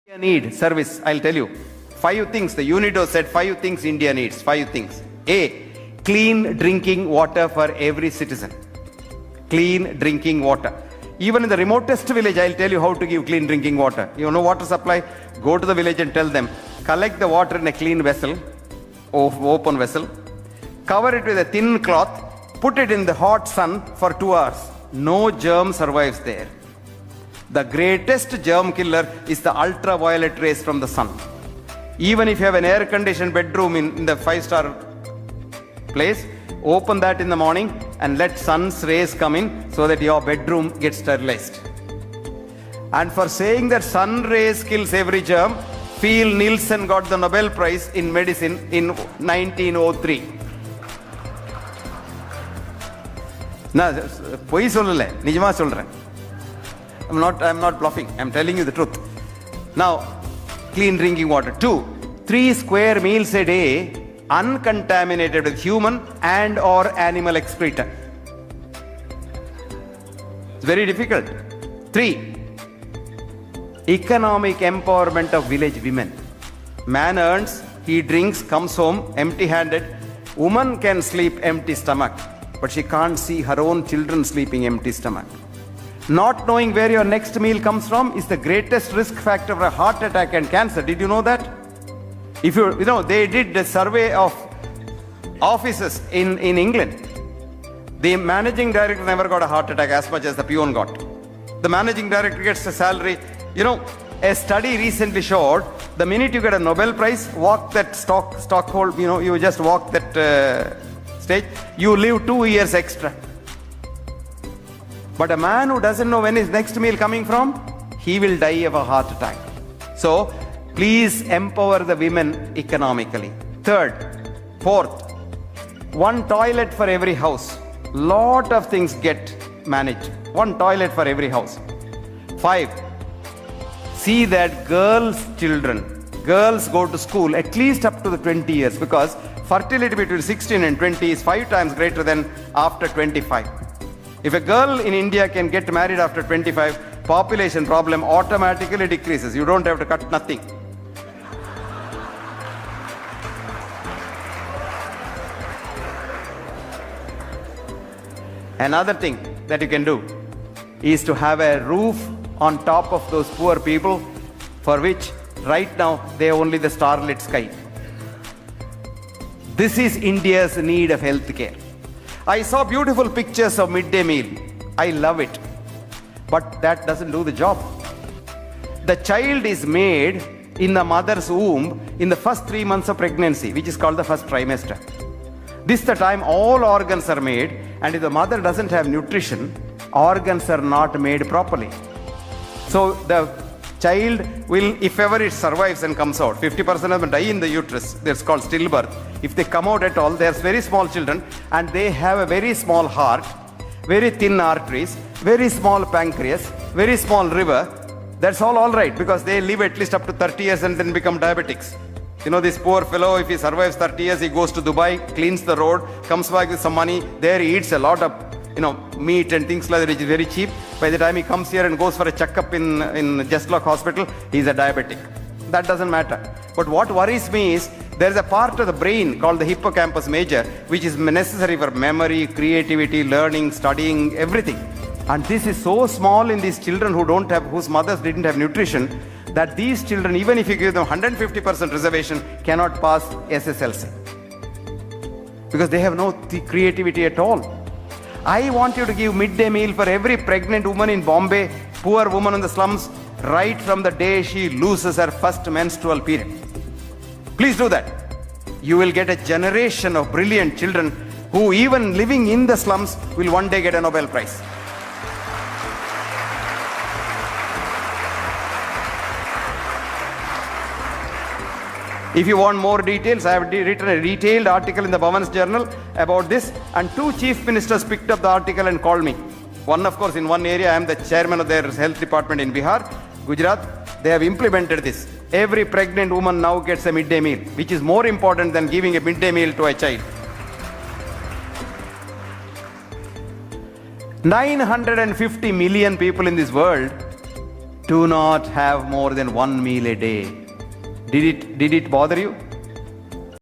India need service, I'll tell you. 5 things, the UNIDO said 5 things India needs, 5 things. A, clean drinking water for every citizen. Clean drinking water. Even in the remotest village, I'll tell you how to give clean drinking water. You know water supply? Go to the village and tell them, collect the water in a clean vessel, open vessel, cover it with a thin cloth, put it in the hot sun for 2 hours. No germ survives there. The greatest germ killer is the ultraviolet rays from the sun. Even if you have an air-conditioned bedroom in the 5-star place, open that in the morning and let sun's rays come in so that your bedroom gets sterilized. And for saying that sun rays kills every germ, Phil Nielsen got the Nobel Prize in medicine in 1903. நான் பொய் சொல்லல, நிஜமா சொல்றேன். I'm not bluffing. I'm telling you the truth. Now, clean drinking water. 2, 3 square meals a day uncontaminated with human and or animal excreta. It's very difficult. 3, economic empowerment of village women. Man earns, he drinks, comes home empty-handed. Woman can sleep empty stomach, but she can't see her own children sleeping empty stomach. Not knowing where your next meal comes from is the greatest risk factor for a heart attack and cancer. Did you know that? If you know, they did a survey of offices in England. The managing director never got a heart attack as much as the peon got. The managing director gets a salary. You know, a study recently showed the minute you get a Nobel Prize, walk that Stockholm, you know, you just walk that stage, you live 2 years extra. But a man who doesn't know when his next meal coming from, he will die of a heart attack. So, please empower the women economically. 3rd, 4th, 1 toilet for every house. Lot of things get managed. 1 toilet for every house. 5, see that girls go to school at least up to the 20 years, because fertility between 16 and 20 is 5 times greater than after 25. If a girl in India can get married after 25, population problem automatically decreases. You don't have to cut nothing. Another thing that you can do is to have a roof on top of those poor people for which right now they have only the starlit sky. This is India's need of health care. I saw beautiful pictures of midday meal. I love it. But that doesn't do the job. The child is made in the mother's womb in the first 3 months of pregnancy, which is called the first trimester. This is the time all organs are made, and if the mother doesn't have nutrition, organs are not made properly. So the child will, if ever it survives and comes out, 50% of them die in the uterus. That's called stillbirth. If they come out at all, they are very small children and they have a very small heart, very thin arteries, very small pancreas, very small liver. That's all right, because they live at least up to 30 years and then become diabetics. You know, this poor fellow, if he survives 30 years, he goes to Dubai, cleans the road, comes back with some money. There he eats a lot of, meat and things like that, which is very cheap. By the time he comes here and goes for a checkup in Justlock Hospital, he's a diabetic. That doesn't matter. But what worries me is, there's a part of the brain called the hippocampus major, which is necessary for memory, creativity, learning, studying, everything. And this is so small in these children whose mothers didn't have nutrition, that these children, even if you give them 150% reservation, cannot pass SSLC. Because they have no creativity at all. I want you to give midday meal for every pregnant woman in Bombay, poor woman in the slums, right from the day she loses her first menstrual period. Please do that. You will get a generation of brilliant children who, even living in the slums, will one day get a Nobel Prize. If you want more details, I have written a detailed article in the Bhavan's Journal about this, and 2 chief ministers picked up the article and called me. One, of course, in one area, I am the chairman of their health department in Bihar, Gujarat. They have implemented this. Every pregnant woman now gets a midday meal, which is more important than giving a midday meal to a child. 950 million people in this world. do not have more than one meal a day. Did it bother you?